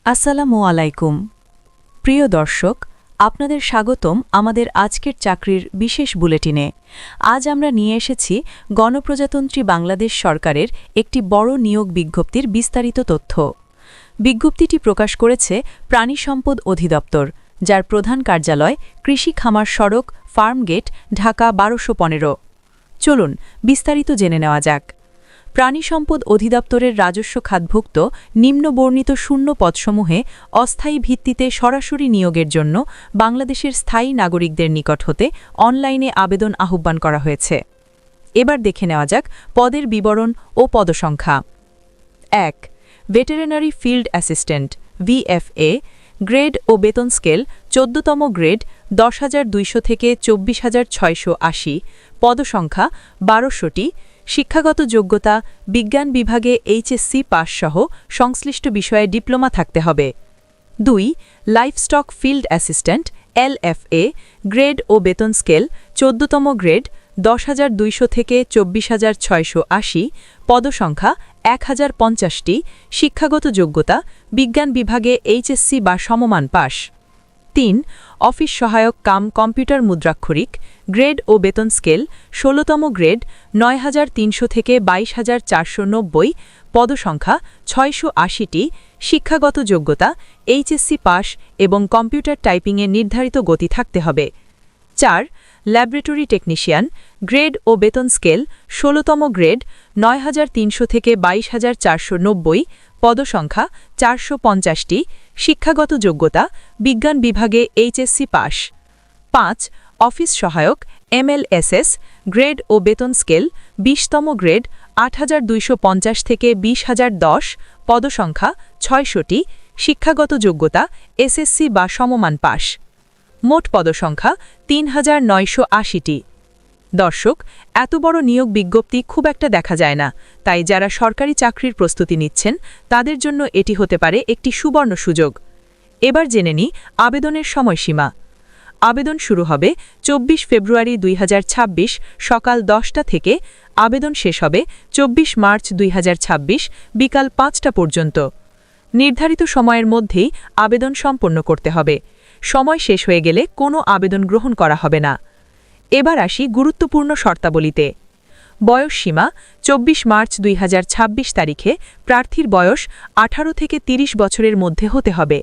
আসসালামু আলাইকুম প্রিয় দর্শক আপনাদের স্বাগতম আমাদের আজকের চাকরির বিশেষ বুলেটিনে। আজ আমরা নিয়ে এসেছি গণপ্রজাতন্ত্রী বাংলাদেশ সরকারের একটি বড় নিয়োগ বিজ্ঞপ্তির বিস্তারিত তথ্য। বিজ্ঞপ্তিটি প্রকাশ করেছে প্রাণী সম্পদ অধিদপ্তর, যার প্রধান কার্যালয় কৃষি খামার সড়ক ফার্মগেট, ঢাকা ১২১৫। চলুন বিস্তারিত জেনে নেওয়া যাক। প্রাণী সম্পদ অধিদপ্তরের রাজস্ব খাতভুক্ত নিম্নবর্ণিত শূন্য পদসমূহে অস্থায়ী ভিত্তিতে সরাসরি নিয়োগের জন্য বাংলাদেশের স্থায়ী নাগরিকদের নিকট হতে অনলাইনে আবেদন আহ্বান করা হয়েছে। এবার দেখে নেওয়া যাক পদের বিবরণ ও পদসংখ্যা। ১. Veterinary field assistant VFA, grade ও বেতন স্কেল ১৪তম গ্রেড ১০,২০০ থেকে ২৪,৬৮০, পদসংখ্যা ১২০০টি, শিক্ষাগত যোগ্যতা বিজ্ঞান বিভাগে HSC পাস সহ সংশ্লিষ্ট বিষয়ে ডিপ্লোমা থাকতে হবে। ২. Livestock field assistant LFA, grade ও বেতন স্কেল ১৪তম গ্রেড ১০,২০০ থেকে ২৪,৬৮০, পদসংখ্যা ১,০৫০টি, শিক্ষাগত যোগ্যতা বিজ্ঞান বিভাগে HSC বা সমমান পাস। ৩. অফিস সহায়ক কাম কম্পিউটার মুদ্রাক্ষরিক, গ্রেড ও বেতন স্কেল ১৬তম গ্রেড ৯,৩০০ থেকে ২২,৪৯০, পদসংখ্যা ৬৮০টি, শিক্ষাগত যোগ্যতা HSC পাস এবং কম্পিউটার টাইপিংয়ে নির্ধারিত গতি থাকতে হবে। ৪. ল্যাবরেটরি টেকনিশিয়ান, গ্রেড ও বেতন স্কেল ১৬তম গ্রেড ৯,৩০০ থেকে ২২,৪৯০, পদসংখ্যা ৪৫০টি, শিক্ষাগত যোগ্যতা বিজ্ঞান বিভাগে HSC পাস। ৫. অফিস সহায়ক MLSS, গ্রেড ও বেতন স্কেল ২০তম গ্রেড ৮,২৫০ থেকে ২০,০১০, পদসংখ্যা ৬০০টি, শিক্ষাগত যোগ্যতা SSC বা সমমান পাস। মোট পদসংখ্যা ৩,৯৮০টি। দর্শক, এত বড় নিয়োগ বিজ্ঞপ্তি খুব একটা দেখা যায় না, তাই যারা সরকারি চাকরির প্রস্তুতি নিচ্ছেন তাদের জন্য এটি হতে পারে একটি সুবর্ণ সুযোগ। এবার জেনে নিই আবেদনের সময়সীমা। আবেদন শুরু হবে ২৪ ফেব্রুয়ারি ২০২৬ সকাল ১০টা থেকে, আবেদন শেষ হবে ২৪ মার্চ ২০২৬ বিকাল ৫টা পর্যন্ত। নির্ধারিত সময়ের মধ্যেই আবেদন সম্পন্ন করতে হবে। সময় শেষ হয়ে গেলে কোনো আবেদন গ্রহণ করা হবে না। এবার আসি গুরুত্বপূর্ণ শর্তাবলীতে। বয়স সীমা ২৪ মার্চ ২০২৬ তারিখে প্রার্থীর বয়স ১৮ থেকে ৩০ বছরের মধ্যে হতে হবে,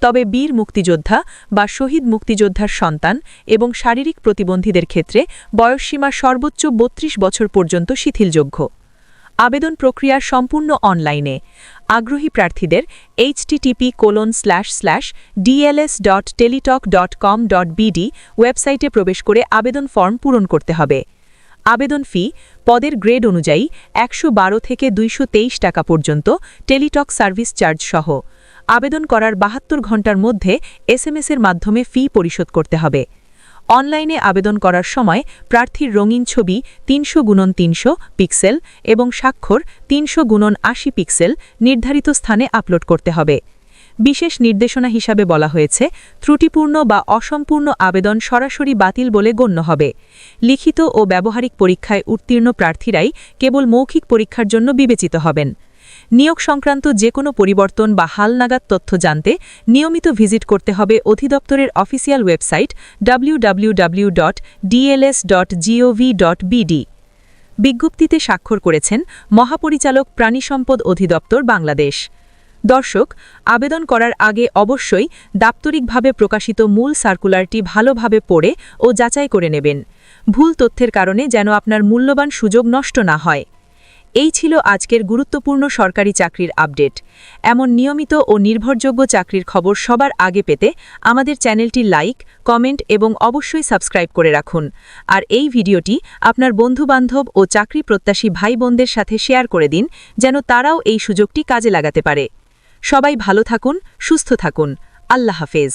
তবে বীর মুক্তিযোদ্ধা বা শহীদ মুক্তিযোদ্ধার সন্তান এবং শারীরিক প্রতিবন্ধীদের ক্ষেত্রে বয়সসীমা সর্বোচ্চ ৩২ বছর পর্যন্ত শিথিলযোগ্য। আবেদন প্রক্রিয়া সম্পূর্ণ অনলাইনে। আগ্রহী প্রার্থীদের http://dls.teletalk.com.bd ওয়েবসাইটে প্রবেশ করে আবেদন ফর্ম পূরণ করতে হবে। আবেদন ফি পদের গ্রেড অনুযায়ী ১১২ থেকে ২২৩ টাকা পর্যন্ত টেলিটক সার্ভিস চার্জ সহ। আবেদন করার ৭২ ঘণ্টার মধ্যে SMS-এর মাধ্যমে ফি পরিশোধ করতে হবে। অনলাইনে আবেদন করার সময় প্রার্থীর রঙিন ছবি ৩০০x৩০০ পিক্সেল এবং স্বাক্ষর ৩০০x৮০ পিক্সেল নির্ধারিত স্থানে আপলোড করতে হবে। বিশেষ নির্দেশনা হিসাবে বলা হয়েছে, ত্রুটিপূর্ণ বা অসম্পূর্ণ আবেদন সরাসরি বাতিল বলে গণ্য হবে। লিখিত ও ব্যবহারিক পরীক্ষায় উত্তীর্ণ প্রার্থীরাই কেবল মৌখিক পরীক্ষার জন্য বিবেচিত হবেন। নিয়োগ সংক্রান্ত যে কোনো পরিবর্তন বা হালনাগাদ তথ্য জানতে নিয়মিত ভিজিট করতে হবে অধিদপ্তরের অফিসিয়াল ওয়েবসাইট www.dls.gov.bd। বিজ্ঞপ্তিতে স্বাক্ষর করেছেন মহাপরিচালক প্রাণী সম্পদ অধিদপ্তর বাংলাদেশ। দর্শক, আবেদন করার আগে অবশ্যই দাপ্তরিকভাবে প্রকাশিত মূল সার্কুলারটি ভালোভাবে পড়ে ও যাচাই করে নেবেন। ভুল তথ্যের কারণে যেন আপনার মূল্যবান সুযোগ নষ্ট না হয়। এই ছিল আজকের গুরুত্বপূর্ণ সরকারি চাকরির আপডেট। এমন নিয়মিত ও নির্ভরযোগ্য চাকরির খবর সবার আগে পেতে আমাদের চ্যানেলটি লাইক, কমেন্ট এবং অবশ্যই সাবস্ক্রাইব করে রাখুন। আর এই ভিডিওটি আপনার বন্ধুবান্ধব ও চাকরি প্রত্যাশী ভাই বোনদের সাথে শেয়ার করে দিন, যেন তারাও এই সুযোগটি কাজে লাগাতে পারে। সবাই ভালো থাকুন, সুস্থ থাকুন। আল্লাহ হাফেজ।